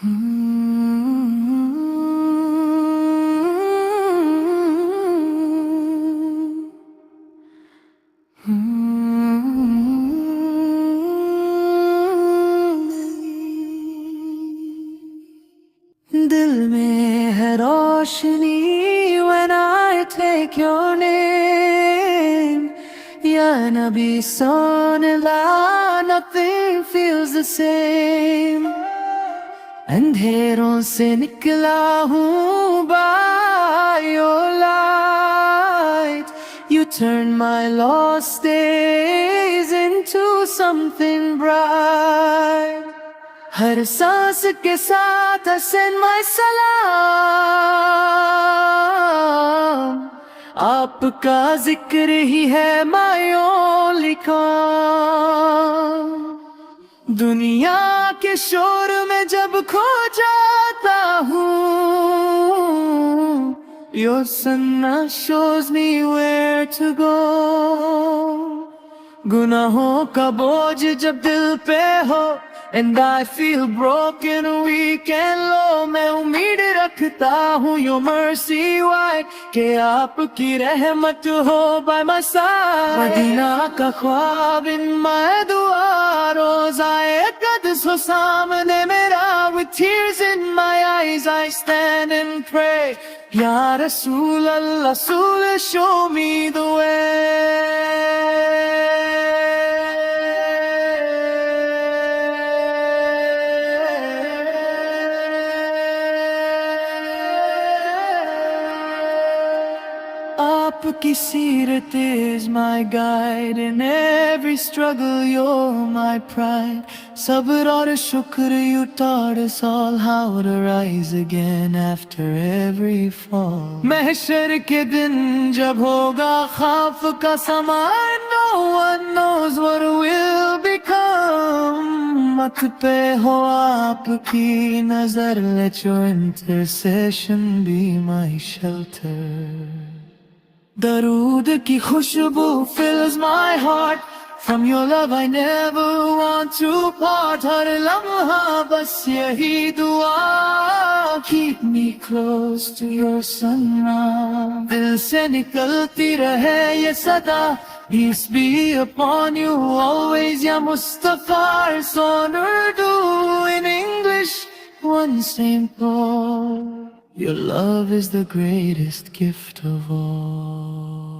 दिल में है रोशनी when I take your name या नबी सोनेला nothing feels the same अंधेरों से निकला हूँ by your light you turn my lost days into something bright हर सांस के साथ send my सलाम आपका जिक्र ही है my only काम दुनिया के शोर में जब खो जाता हूँ your sunnah shows me where to go गुनाहों का बोझ जब दिल पे हो And I feel broken, weak and low मैं उम्मीद रखता हूँ your mercy white कि आपकी रहमत हो by my side मदीना का ख्वाब in my दुआ रोज़ाए क़द्स हो सामने मेरा with tears in my eyes I stand and pray Ya Rasool Allah Rasool show me the way आपकी सीरत is my guide in every struggle you're my pride sabr aur shukr you taught us all how to rise again after every fall mahshar ke din jab hoga khauf ka sama no one knows what will become mat pe ho aapki nazar let your intercession be my shelter Darood ki khushbu fills my heart From your love I never want to part Har lamha bas yahi dua Keep me close to your sunnah Dil se nikalti rahe ye sada Peace be upon you always Ya Mustafa It's on Urdu in English One simple Your love is the greatest gift of all